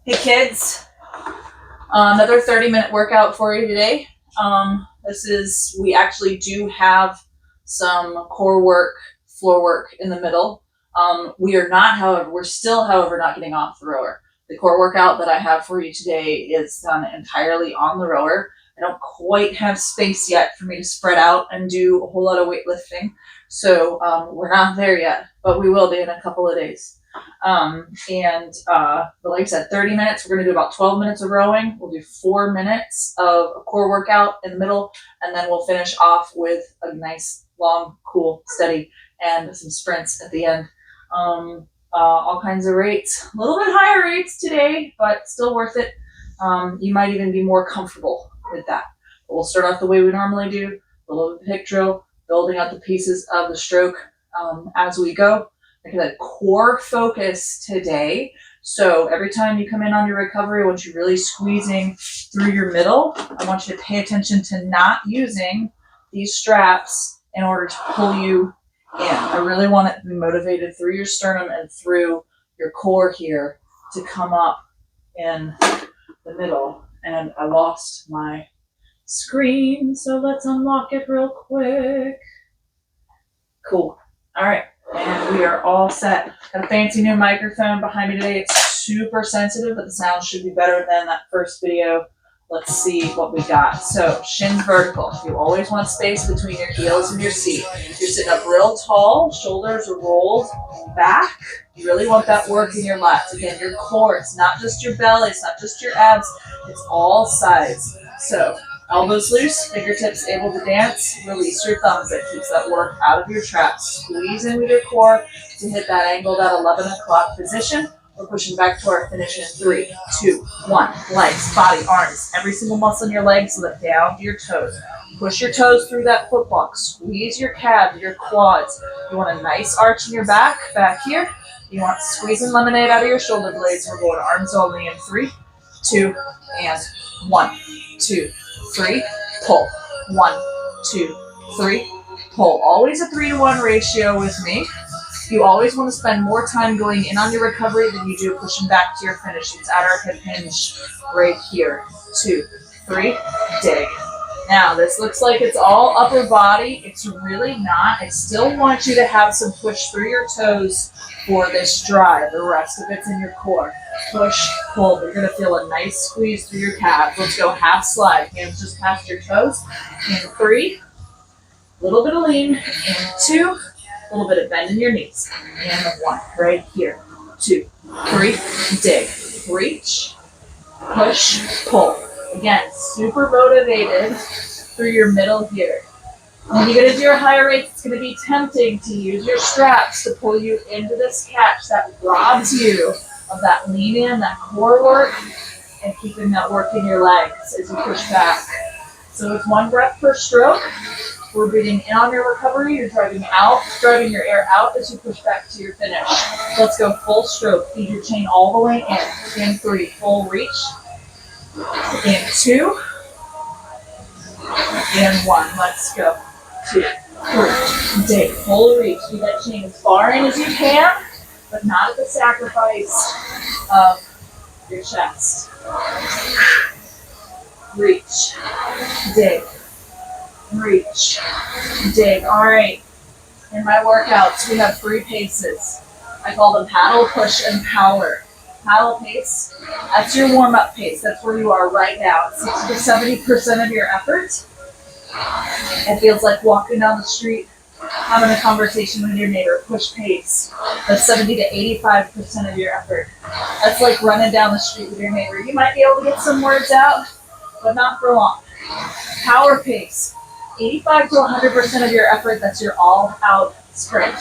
Hey kids, another 30-minute workout for you today. We actually do have some core work, floor work in the middle. We're still, however, not getting off the rower. The core workout that I have for you today is done entirely on the rower. I don't quite have space yet for me to spread out and do a whole lot of weightlifting. So we're not there yet, but we will be in a couple of days. But like I said, 30 minutes, we're going to do about 12 minutes of rowing. We'll do 4 minutes of a core workout in the middle, and then we'll finish off with a nice, long, cool, steady, and some sprints at the end. All kinds of rates, a little bit higher rates today, but still worth it. You might even be more comfortable with that. But we'll start off the way we normally do, a little hick drill, building out the pieces of the stroke as we go. Like I said, core focus today. So every time you come in on your recovery, I want you really squeezing through your middle. I want you to pay attention to not using these straps in order to pull you in. I really want it to be motivated through your sternum and through your core here to come up in the middle. And I lost my screen, so let's unlock it real quick. Cool. All right. And we are all set. Got a fancy new microphone behind me today. It's super sensitive, but the sound should be better than that first video. Let's see what we got. So, shins vertical. You always want space between your heels and your seat. You're sitting up real tall, shoulders are rolled back. You really want that work in your lats. Again, your core. It's not just your belly. It's not just your abs. It's all sides. So, elbows loose, fingertips able to dance. Release your thumbs. That keeps that work out of your traps. Squeeze in with your core to hit that angle, that 11 o'clock position. We're pushing back to our finish in 3, 2, 1. Legs, body, arms, every single muscle in your legs, lift down to your toes. Push your toes through that foot block. Squeeze your calves, your quads. You want a nice arch in your back here. You want squeezing lemonade out of your shoulder blades. We're going arms only in 3, 2, and 1, 2, 3. Pull. 1, 2, 3. Pull. Always a 3-to-1 ratio with me. You always want to spend more time going in on your recovery than you do pushing back to your finish. It's at our hip hinge right here. 2, 3, dig. Now, this looks like it's all upper body. It's really not. I still want you to have some push through your toes for this drive. The rest of it's in your core. Push, pull. You're going to feel a nice squeeze through your calves. Let's go half slide. Hands just past your toes. In 3. A little bit of lean. In 2. A little bit of bend in your knees. And 1, right here. 2, 3, dig. Reach, push, pull. Again, super motivated through your middle here. When you get into your higher rates, it's going to be tempting to use your straps to pull you into this catch that robs you of that lean in, that core work, and keeping that work in your legs as you push back. So it's 1 breath per stroke. We're breathing in on your recovery. You're driving your air out as you push back to your finish. Let's go full stroke. Feed your chain all the way in. In 3, full reach. In 2. In 1. Let's go. 2, 3. Dig. Full reach. Feed that chain as far in as you can, but not at the sacrifice of your chest. Reach. Dig. Reach, dig. All right. In my workouts, we have 3 paces. I call them paddle, push, and power. Paddle pace, that's your warm-up pace. That's where you are right now. 60 to 70% of your effort. It feels like walking down the street, having a conversation with your neighbor. Push pace. That's 70 to 85% of your effort. That's like running down the street with your neighbor. You might be able to get some words out, but not for long. Power pace. 85 to 100% of your effort, that's your all-out sprint.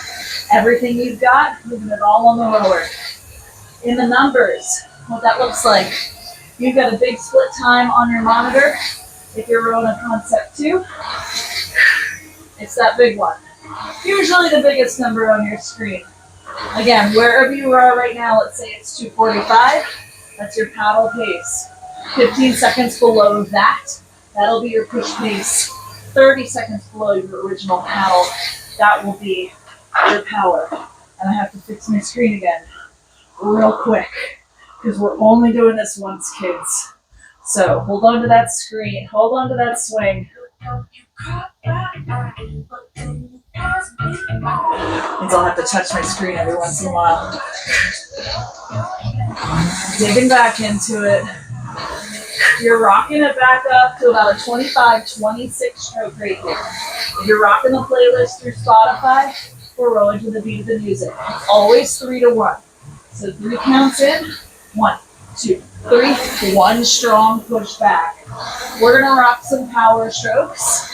Everything you've got, moving it all on the rower. In the numbers, what that looks like, you've got a big split time on your monitor. If you're rowing a Concept 2, it's that big one. Usually the biggest number on your screen. Again, wherever you are right now, let's say it's 2:45, that's your paddle pace. 15 seconds below that, that'll be your push pace. 30 seconds below your original paddle, that will be your power. And I have to fix my screen again real quick because we're only doing this once, kids. So hold on to that screen. Hold on to that swing. Means I'll have to touch my screen every once in a while. Digging back into it. You're rocking it back up to about a 25, 26 stroke rate here. If you're rocking the playlist through Spotify, we're rolling to the beat of the music. It's always 3 to 1. So 3 counts in. 1, 2, 3. 1 strong push back. We're going to rock some power strokes.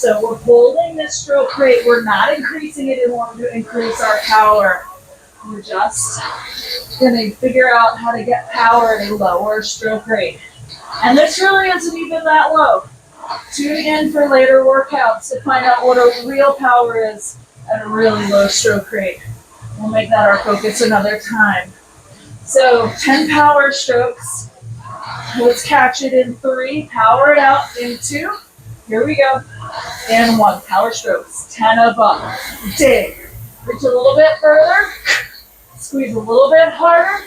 So we're holding this stroke rate. We're not increasing it in order to increase our power. We're just going to figure out how to get power at a lower stroke rate. And this really isn't even that low. Tune in for later workouts to find out what a real power is at a really low stroke rate. We'll make that our focus another time. So 10 power strokes. Let's catch it in 3. Power it out in 2. Here we go. And 1. Power strokes. 10 above. Dig. Reach a little bit further. Squeeze a little bit harder.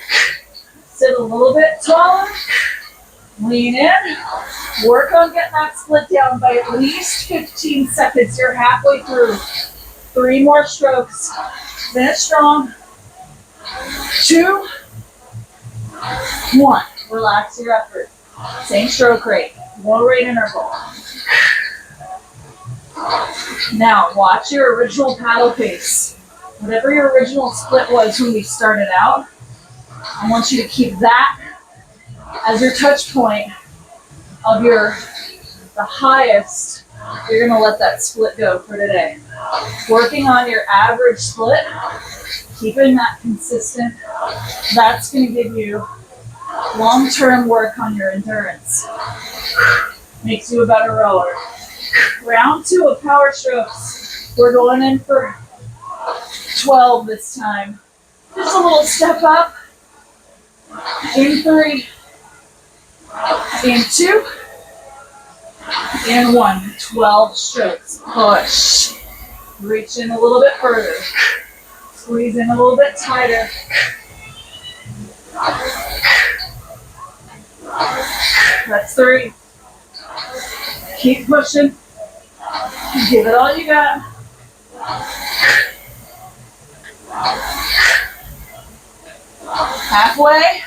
Sit a little bit taller. Lean in. Work on getting that split down by at least 15 seconds. You're halfway through. 3 more strokes. Finish strong. 2, 1. Relax your effort. Same stroke rate. Low rate interval. Now, watch your original paddle pace. Whatever your original split was when we started out, I want you to keep that as your touch point of the highest. You're going to let that split go for today. Working on your average split, keeping that consistent, that's going to give you long-term work on your endurance. Makes you a better rower. Round 2 of power strokes. We're going in for 12 this time. Just a little step up. In 3. In 2. In 1. 12 strokes. Push. Reach in a little bit further. Squeeze in a little bit tighter. That's 3. Keep pushing. Give it all you got. Halfway.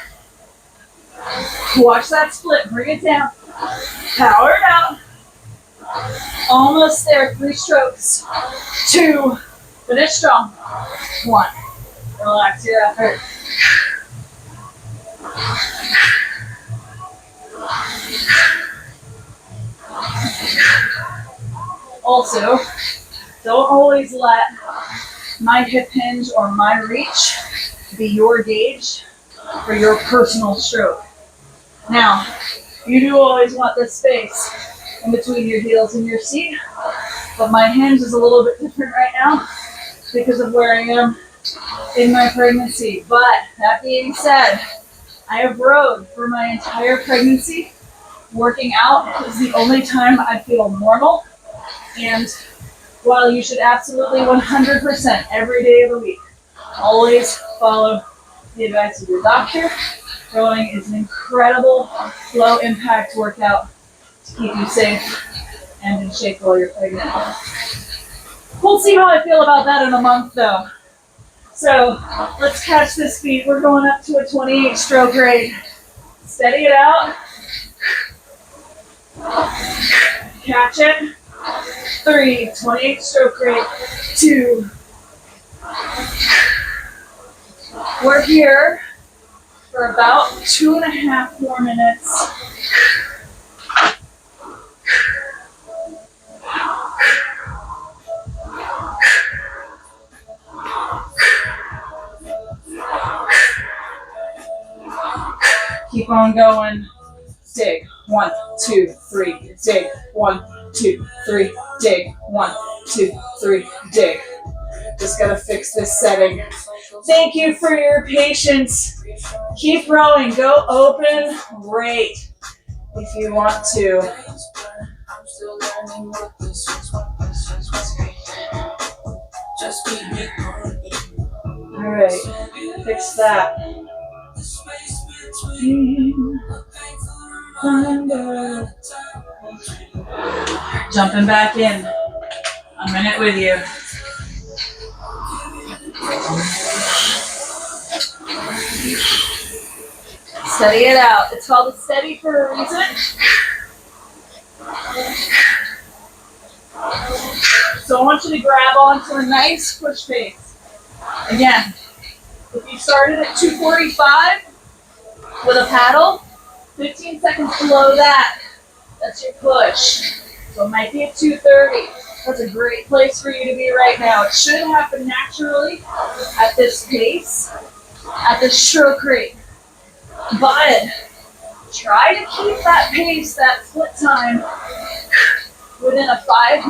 Watch that split. Bring it down. Power it out. Almost there. 3 strokes. 2. Finish strong. 1. Relax your effort. Also, don't always let my hip hinge or my reach be your gauge for your personal stroke. Now, you do always want this space in between your heels and your seat, but my hinge is a little bit different right now because of where I am in my pregnancy. But that being said, I have rode for my entire pregnancy. Working out is the only time I feel normal. And while you should absolutely 100% every day of the week, always follow the advice of your doctor, rowing is an incredible low impact workout to keep you safe and in shape while you're pregnant. We'll see how I feel about that in a month though. So let's catch this beat. We're going up to a 28 stroke rate. Steady it out. Catch it. 3, 28 stroke rate. 2. We're here for about 2.5 more minutes. Keep on going. Dig. 1, 2, 3. Dig. 1, 2, 3. Dig. 1, 2, 3. Dig. Just gotta fix this setting. Thank you for your patience. Keep rowing. Go open rate if you want to. All right. Fix that. Jumping back in. A minute with you. Steady it out. It's called a steady for a reason. So I want you to grab onto a nice push pace. Again, if you started at 245 with a paddle, 15 seconds below that, that's your push. So it might be at 230. That's a great place for you to be right now. It should happen naturally at this pace, at this stroke rate. But try to keep that pace, that split time, within a 5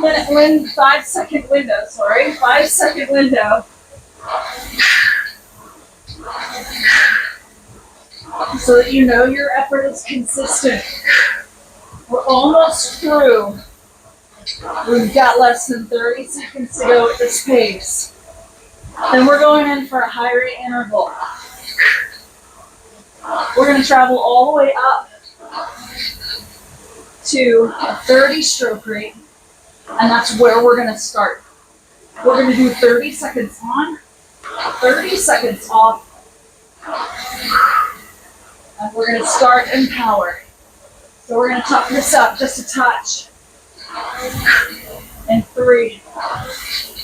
second window, 5 second window. So that you know your effort is consistent. We're almost through. We've got less than 30 seconds to go at this pace. Then we're going in for a high rate interval. We're going to travel all the way up to a 30 stroke rate, and that's where we're going to start. We're going to do 30 seconds on, 30 seconds off, and we're going to start in power. So we're going to toughen this up just a touch. In 3,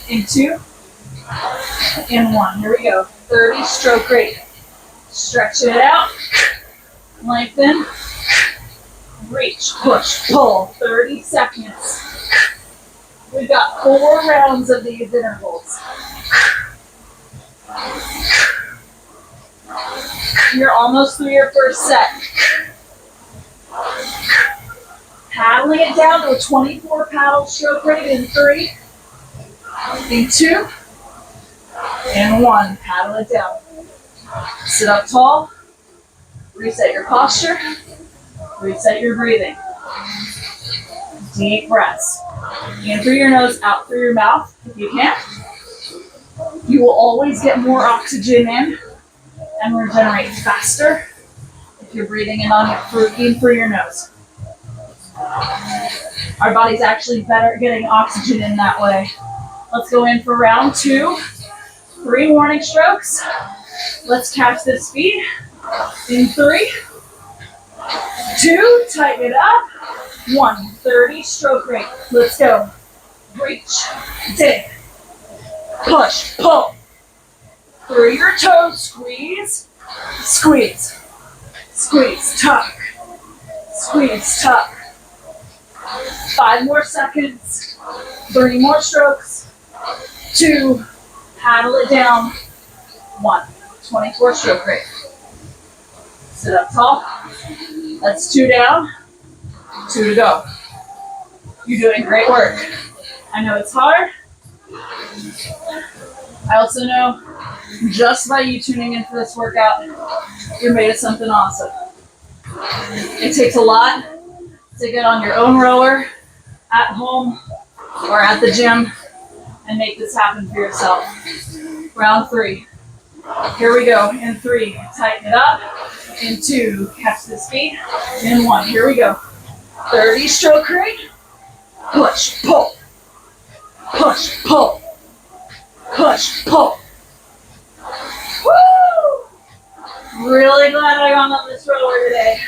in 2, in 1. Here we go. 30 stroke rate. Stretch it out. Lengthen. Reach, push, pull. 30 seconds. We've got 4 rounds of these intervals. You're almost through your first set. Paddling it down to a 24 paddle stroke rate in 3, in 2, and 1. Paddle it down. Sit up tall. Reset your posture. Reset your breathing. Deep breaths. In through your nose, out through your mouth if you can. You will always get more oxygen in and regenerate faster if you're breathing in through your nose. Our body's actually better at getting oxygen in that way. Let's go in for round 2. 3 warning strokes. Let's catch this speed. In 3, 2, tighten it up. 1, 30 stroke rate. Let's go. Reach, dig, push, pull. Through your toes, squeeze, squeeze, squeeze, tuck, squeeze, tuck. 5 more seconds, 3 more strokes, 2, paddle it down, 1, 24 stroke rate. Sit up tall, that's 2 down, 2 to go. You're doing great work. I know it's hard. I also know just by you tuning into this workout, you're made of something awesome. It takes a lot to get on your own rower at home or at the gym and make this happen for yourself. Round 3. Here we go. In 3, tighten it up. In 2, catch the speed. In 1, here we go. 30 stroke rate. Push, pull. Push, pull. Push, pull. Woo! Really glad I got on this rower today.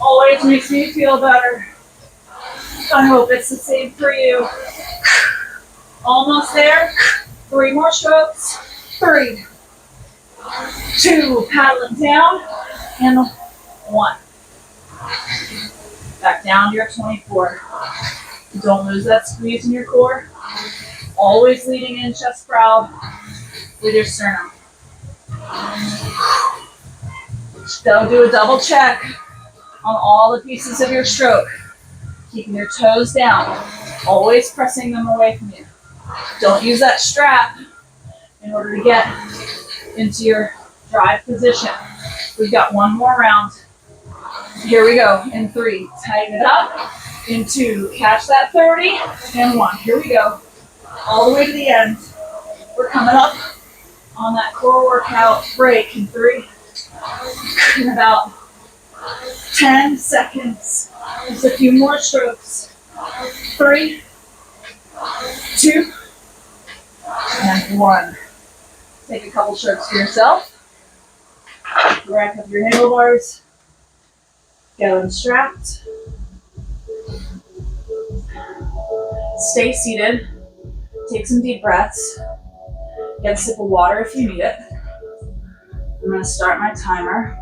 Always makes me feel better. I hope it's the same for you. Almost there. 3 more strokes. 3, 2, paddling down, and 1. Back down to your 24. Don't lose that squeeze in your core. Always leading in chest proud with your sternum. Go do a double check on all the pieces of your stroke. Keeping your toes down. Always pressing them away from you. Don't use that strap in order to get into your drive position. We've got 1 more round. Here we go. In 3, tighten it up. In 2, catch that 30. And 1, here we go. All the way to the end. We're coming up on that core workout break. In 3, In about 10 seconds. Just a few more strokes. 3, 2, and 1. Take a couple strokes for yourself. Rack up your handlebars. Get them strapped. Stay seated. Take some deep breaths. Get a sip of water if you need it. I'm going to start my timer.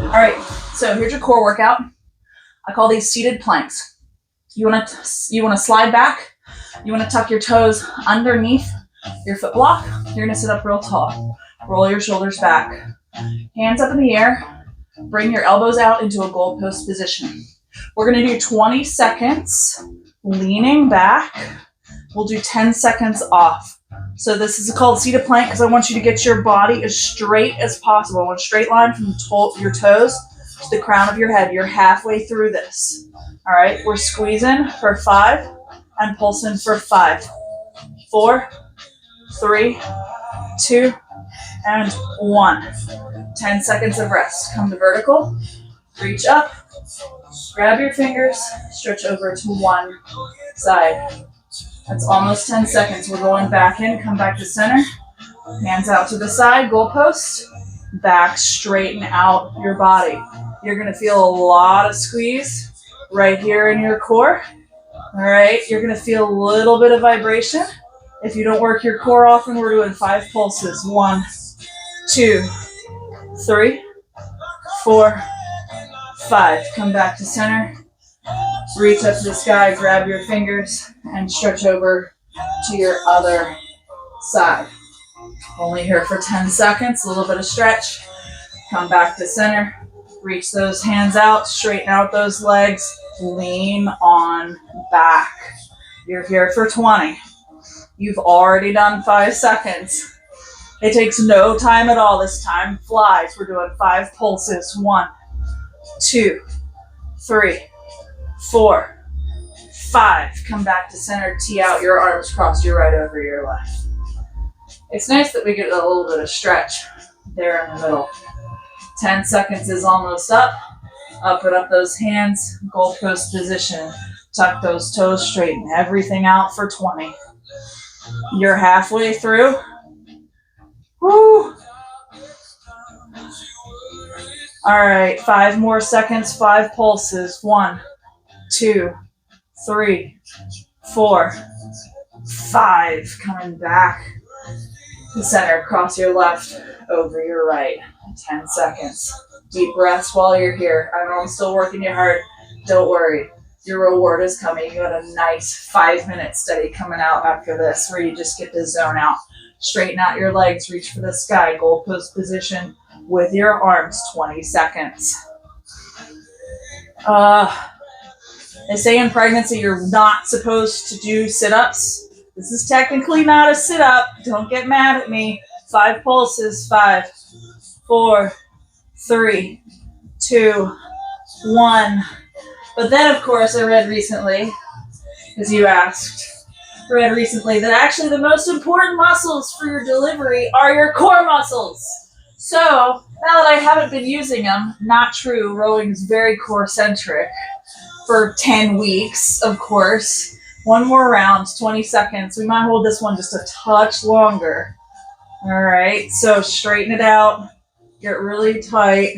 All right, so here's your core workout. I call these seated planks. You want to slide back. You want to tuck your toes underneath your foot block. You're going to sit up real tall. Roll your shoulders back. Hands up in the air. Bring your elbows out into a goalpost position. We're going to do 20 seconds leaning back. We'll do 10 seconds off. So this is called seated plank because I want you to get your body as straight as possible. I want a straight line from your toes to the crown of your head. You're halfway through this. All right, we're squeezing for 5 and pulsing for 5, 4, 3, 2, and 1. 10 seconds of rest. Come to vertical, reach up, grab your fingers, stretch over to one side. That's almost 10 seconds. We're going back in, come back to center, hands out to the side, goalpost, back, straighten out your body. You're gonna feel a lot of squeeze right here in your core. All right, you're gonna feel a little bit of vibration. If you don't work your core often, we're doing 5 pulses. 1, 2, 3, 4, 5. Come back to center. Reach up to the sky, grab your fingers, and stretch over to your other side. Only here for 10 seconds, a little bit of stretch. Come back to center. Reach those hands out, straighten out those legs, lean on back. You're here for 20. You've already done 5 seconds. It takes no time at all. This time flies. We're doing 5 pulses. 1, 2, 3, 4, 5. Come back to center. Tee out your arms, cross your right over your left. It's nice that we get a little bit of stretch there in the middle. 10 seconds is almost up. Up and up those hands. Goalpost position. Tuck those toes, straighten everything out for 20. You're halfway through. Woo! All right, 5 more seconds, 5 pulses. 1, 2, 3, 4, 5. Coming back to center. Cross your left over your right. 10 seconds. Deep breaths while you're here. I know I'm still working you hard. Don't worry. Your reward is coming. You got a nice 5-minute study coming out after this where you just get to zone out. Straighten out your legs. Reach for the sky. Goalpost position with your arms. 20 seconds. They say in pregnancy you're not supposed to do sit-ups. This is technically not a sit-up. Don't get mad at me. 5 pulses. 5, 4, 3, 2, 1. But then, of course, I read recently, as you asked, that actually the most important muscles for your delivery are your core muscles. So, now that I haven't been using them, not true, rowing is very core-centric for 10 weeks, of course. 1 more round, 20 seconds. We might hold this one just a touch longer. All right, so straighten it out. Get really tight.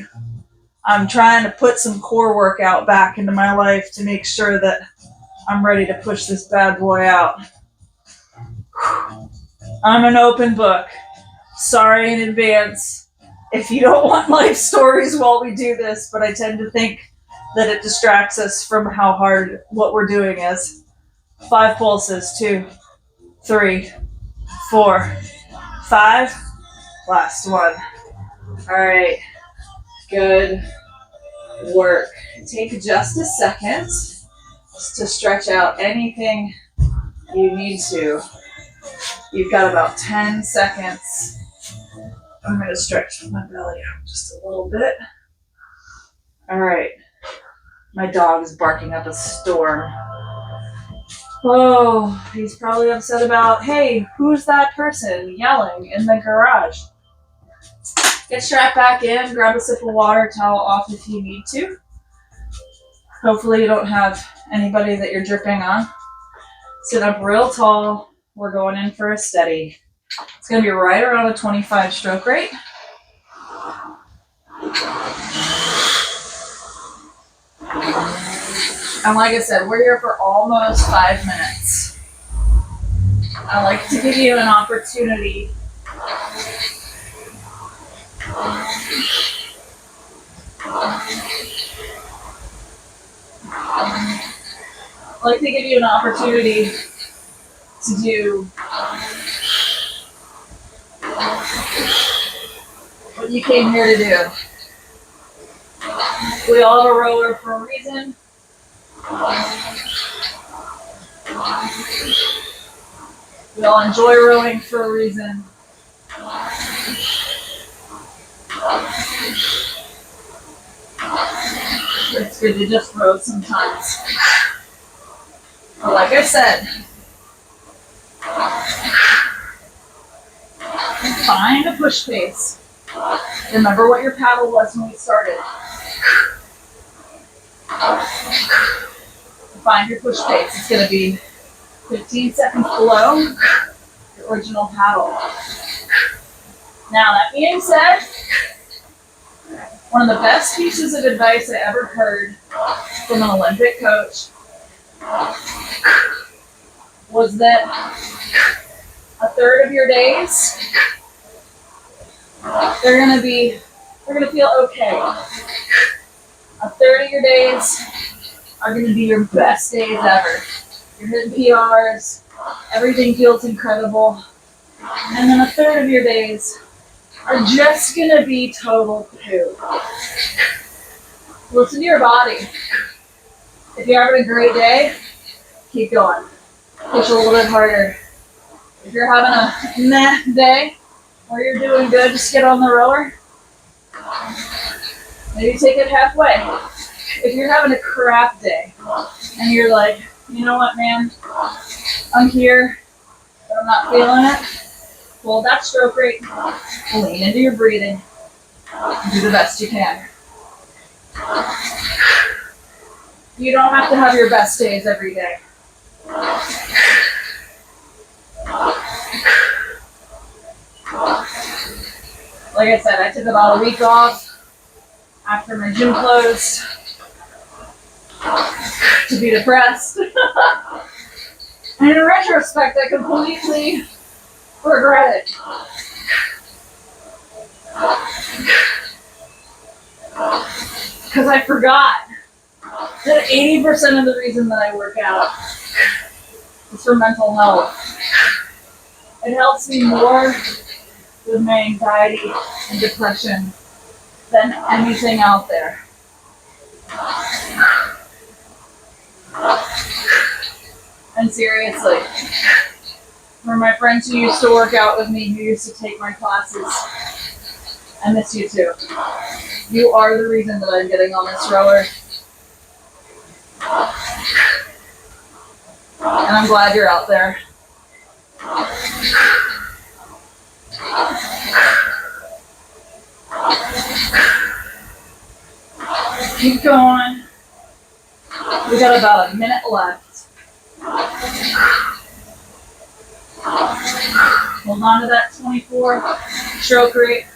I'm trying to put some core workout back into my life to make sure that I'm ready to push this bad boy out. I'm an open book. Sorry in advance if you don't want life stories while we do this, but I tend to think that it distracts us from how hard what we're doing is. 5 pulses. 2, 3, 4, 5. Last one. All right. Good work. Take just a second to stretch out anything you need to. You've got about 10 seconds. I'm going to stretch my belly out just a little bit. All right. My dog is barking up a storm. Oh, he's probably upset about, hey, who's that person yelling in the garage? Get strapped back in, grab a sip of water, towel off if you need to. Hopefully you don't have anybody that you're dripping on. Sit up real tall. We're going in for a steady. It's going to be right around a 25 stroke rate. And like I said, we're here for almost 5 minutes. I like to give you an opportunity to do what you came here to do. We all have a rower for a reason. We all enjoy rowing for a reason. It's good to just row sometimes. But like I said, find a push pace. Remember what your paddle was when we started. Find your push pace. It's going to be 15 seconds below your original paddle. Now, that being said, one of the best pieces of advice I ever heard from an Olympic coach was that a third of your days, they're going to feel okay. A third of your days are going to be your best days ever. You're hitting PRs, everything feels incredible. And then a third of your days are just going to be total poo. Listen to your body. If you're having a great day, keep going. Push a little bit harder. If you're having a meh day, or you're doing good, just get on the rower. Maybe take it halfway. If you're having a crap day, and you're like, you know what, man, I'm here, but I'm not feeling it, hold that stroke rate, lean into your breathing, do the best you can. You don't have to have your best days every day. Like I said, I took about a week off after my gym closed to be depressed. And in retrospect, I completely regret it. Because I forgot that 80% of the reason that I work out is for mental health. It helps me more with my anxiety and depression than anything out there. And seriously, for my friends who used to work out with me, who used to take my classes, I miss you too. You are the reason that I'm getting on this rower. And I'm glad you're out there. Keep going. We got about a minute left. Hold on to that 24 stroke rate.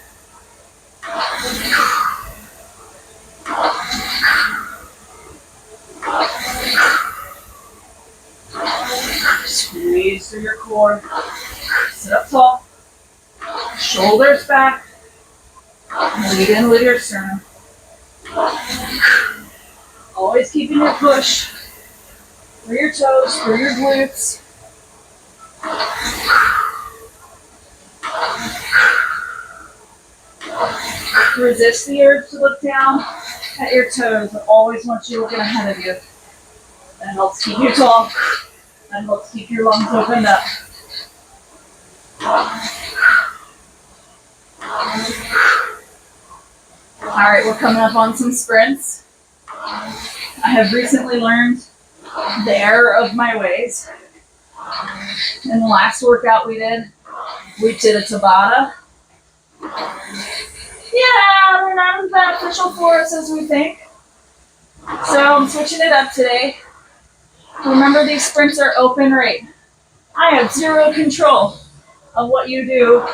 Squeeze through your core. Sit up tall. Shoulders back. Lead in with your sternum. Always keeping your push through your toes, through your glutes. Resist the urge to look down at your toes. I always want you looking ahead of you. That helps keep you tall. That helps keep your lungs opened up. Alright, we're coming up on some sprints. I have recently learned the error of my ways. In the last workout we did a Tabata. Yeah, they're not as beneficial for us as we think. So I'm switching it up today. Remember, these sprints are open rate. I have zero control of what you do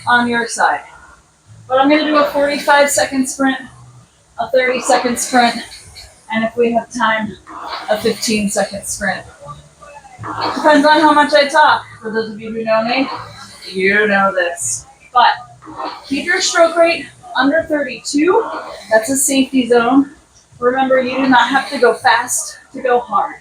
on your side. But I'm going to do a 45-second sprint, a 30-second sprint, and if we have time, a 15-second sprint. Depends on how much I talk. For those of you who know me, you know this. But keep your stroke rate under 32. That's a safety zone. Remember, you do not have to go fast to go hard.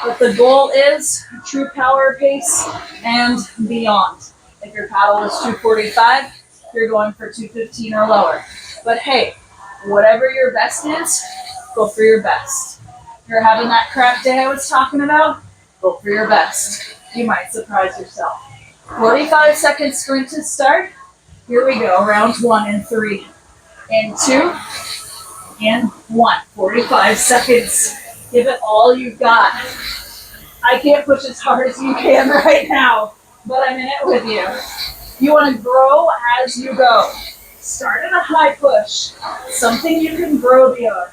But the goal is true power pace and beyond. If your paddle is 245, you're going for 215 or lower. But hey, whatever your best is, go for your best. If you're having that crap day I was talking about, go for your best. You might surprise yourself. 45-second sprint to start. Here we go. Round 1 in 3, in 2, in 1. 45 seconds. Give it all you've got. I can't push as hard as you can right now, but I'm in it with you. You want to grow as you go. Start at a high push, something you can grow beyond.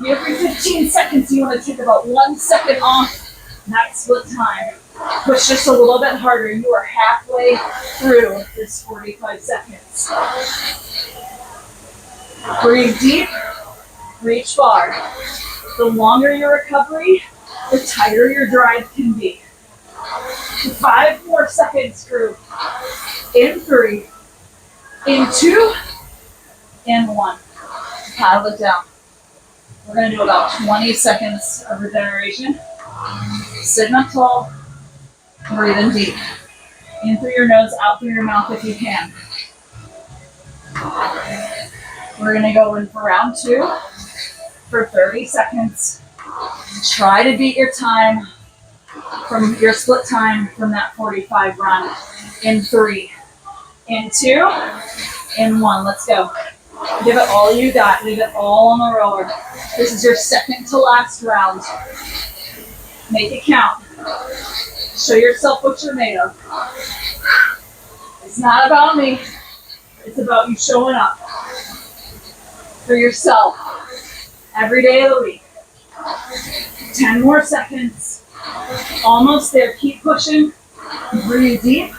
Every 15 seconds, you want to take about 1 second off that split time. Push just a little bit harder. You are halfway through this 45 seconds. Breathe deep, reach far. The longer your recovery, the tighter your drive can be. 5 more seconds, crew. In 3, in 2, in 1. Paddle it down. We're going to do about 20 seconds of regeneration. Sitting up tall, breathing deep. In through your nose, out through your mouth if you can. We're going to go in for round 2 for 30 seconds. Try to beat your time from your split time from that 45 run. In 3, in 2, in 1. Let's go. Give it all you got. Leave it all on the roller. This is your second to last round. Make it count. Show yourself what you're made of. It's not about me. It's about you showing up for yourself every day of the week. 10 more seconds. Almost there. Keep pushing. Breathe deep.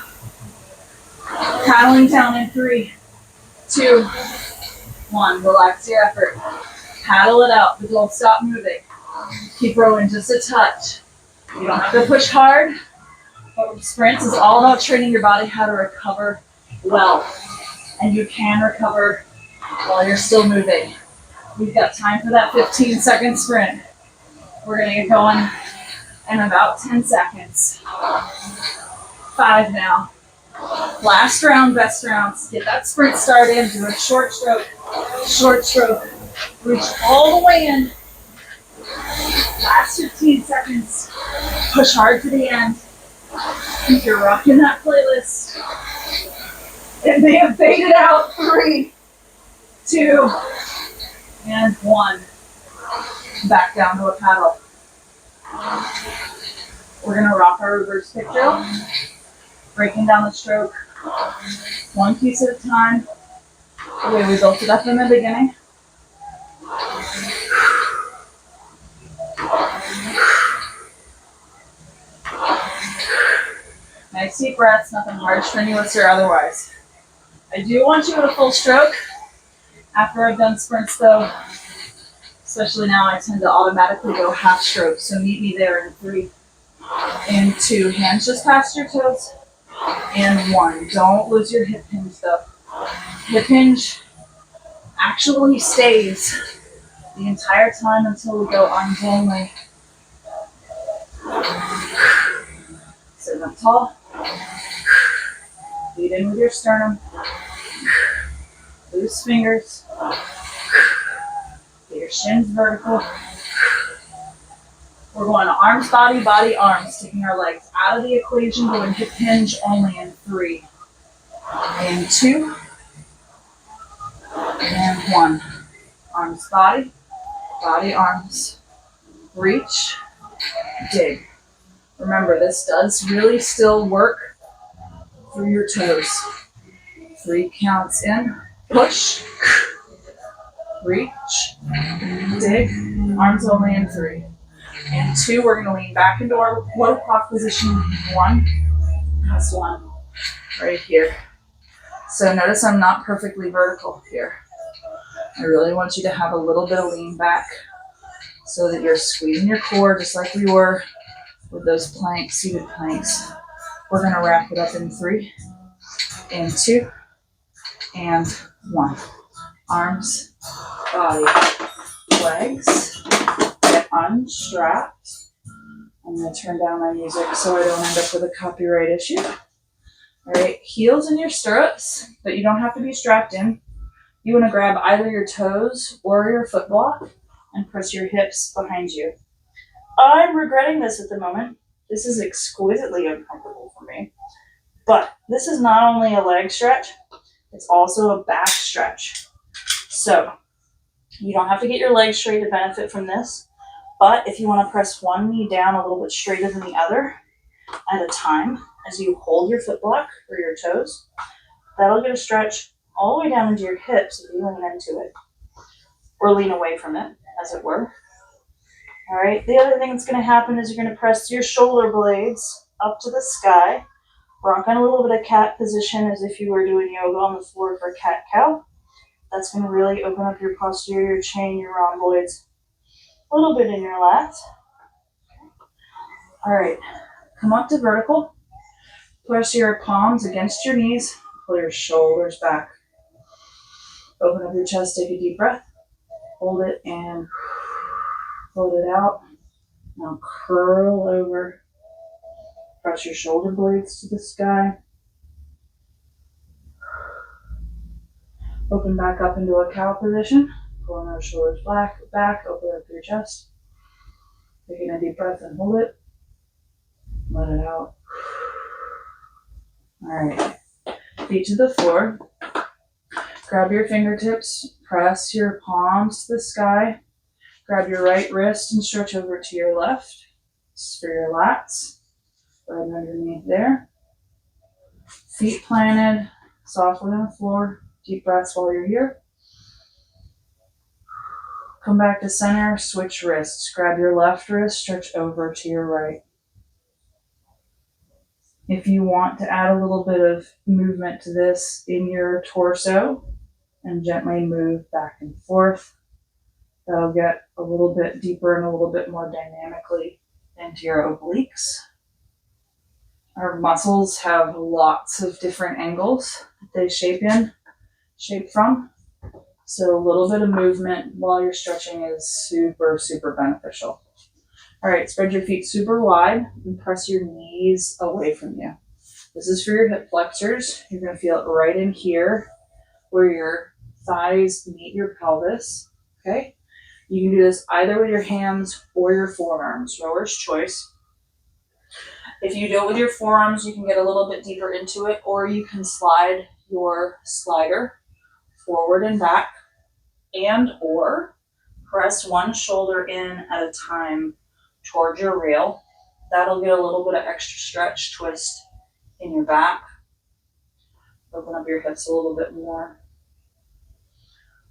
Paddling down in 3, 2, 1. Relax your effort. Paddle it out, but don't stop moving. Keep rowing just a touch. You don't have to push hard. But sprints is all about training your body how to recover well. And you can recover while you're still moving. We've got time for that 15-second sprint. We're going to get going in about 10 seconds. 5 now. Last round, best rounds. Get that sprint started. Do a short stroke. Short stroke. Reach all the way in. Last 15 seconds. Push hard to the end. If you're rocking that playlist, it may have faded out. 3, 2, and 1. Back down to a paddle. We're going to rock our reverse kick drill. Breaking down the stroke. 1 piece at a time. The way we built it up in the beginning. Nice deep breaths, nothing hard, strenuous, or otherwise. I do want you at a full stroke. After I've done sprints though, especially now, I tend to automatically go half stroke. So meet me there in 3, in 2. Hands just past your toes. In 1. Don't lose your hip hinge though. Hip hinge actually stays the entire time until we go arms only. Sit up tall. Lead in with your sternum. Loose fingers. Get your shins vertical. We're going to arms, body, body, arms. Taking our legs out of the equation, going hip hinge only in 3. In 2. And 1. Arms, body, body, arms. Reach, dig. Remember, this does really still work through your toes. 3 counts in, push, reach, dig, arms only in 3. And 2, we're going to lean back into our 1 o'clock position. 1, that's 1, right here. So notice I'm not perfectly vertical here. I really want you to have a little bit of lean back so that you're squeezing your core just like we were with those planks, seated planks. We're going to wrap it up in 3, and 2, and 1. Arms, body, legs, get unstrapped. I'm going to turn down my music so I don't end up with a copyright issue. All right, heels in your stirrups, but you don't have to be strapped in. You want to grab either your toes or your foot block and press your hips behind you. I'm regretting this at the moment. This is exquisitely uncomfortable for me. But this is not only a leg stretch, it's also a back stretch. So you don't have to get your legs straight to benefit from this. But if you want to press one knee down a little bit straighter than the other at a time as you hold your foot block or your toes, that'll get a stretch all the way down into your hips if you lean into it. Or lean away from it, as it were. All right, the other thing that's going to happen is you're going to press your shoulder blades up to the sky. Rock on a little bit of cat position as if you were doing yoga on the floor for cat-cow. That's going to really open up your posterior chain, your rhomboids, a little bit in your lats. All right, come up to vertical. Press your palms against your knees. Pull your shoulders back. Open up your chest, take a deep breath. Hold it and float it out. Now curl over. Press your shoulder blades to the sky. Open back up into a cow position. Pulling those shoulders back. Open up your chest. Taking a deep breath and hold it. Let it out. All right. Feet to the floor. Grab your fingertips. Press your palms to the sky. Grab your right wrist and stretch over to your left. This is for your lats. Right underneath there. Feet planted, softly on the floor. Deep breaths while you're here. Come back to center, switch wrists. Grab your left wrist, stretch over to your right. If you want to add a little bit of movement to this in your torso and gently move back and forth, that'll get a little bit deeper and a little bit more dynamically into your obliques. Our muscles have lots of different angles that they shape from. So a little bit of movement while you're stretching is super, super beneficial. All right, spread your feet super wide and press your knees away from you. This is for your hip flexors. You're going to feel it right in here where your thighs meet your pelvis. Okay? You can do this either with your hands or your forearms, rower's choice. If you do it with your forearms, you can get a little bit deeper into it, or you can slide your slider forward and back, and or press one shoulder in at a time toward your rail. That'll get a little bit of extra stretch, twist in your back. Open up your hips a little bit more.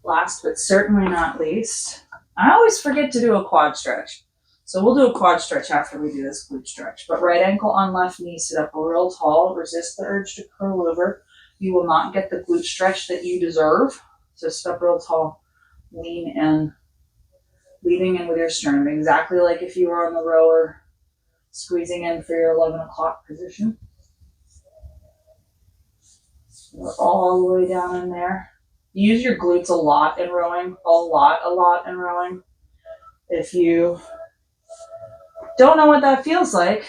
Last but certainly not least, I always forget to do a quad stretch. So we'll do a quad stretch after we do this glute stretch. But right ankle on left knee, sit up real tall. Resist the urge to curl over. You will not get the glute stretch that you deserve. So sit up real tall. Lean in. Leaning in with your sternum. Exactly like if you were on the rower, squeezing in for your 11 o'clock position. We're all the way down in there. Use your glutes a lot in rowing. A lot in rowing. If you don't know what that feels like,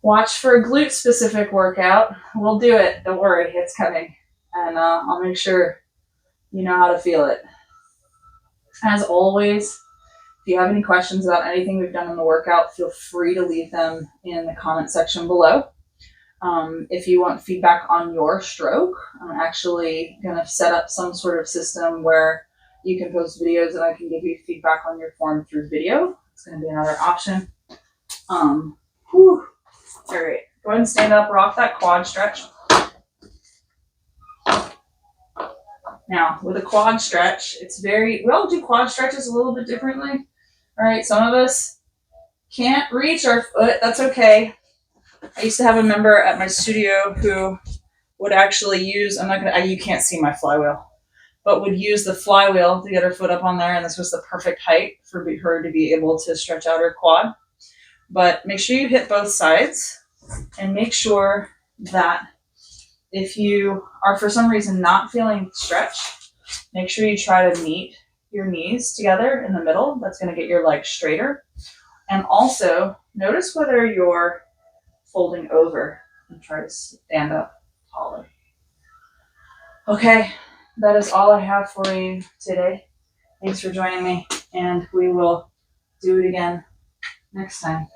watch for a glute specific workout. We'll do it. Don't worry, it's coming. And I'll make sure you know how to feel it. As always, if you have any questions about anything we've done in the workout, feel free to leave them in the comment section below. If you want feedback on your stroke, I'm actually going to set up some sort of system where you can post videos and I can give you feedback on your form through video. It's going to be another option. Whew. All right, go ahead and stand up, rock that quad stretch. Now, with a quad stretch, we all do quad stretches a little bit differently. All right, some of us can't reach our foot. That's okay. I used to have a member at my studio who would actually use, you can't see my flywheel, but would use the flywheel to get her foot up on there. And this was the perfect height for her to be able to stretch out her quad. But make sure you hit both sides and make sure that if you are for some reason not feeling stretch, make sure you try to meet your knees together in the middle. That's going to get your legs straighter. And also notice whether you're folding over and try to stand up taller. Okay, that is all I have for you today. Thanks for joining me, and we will do it again next time.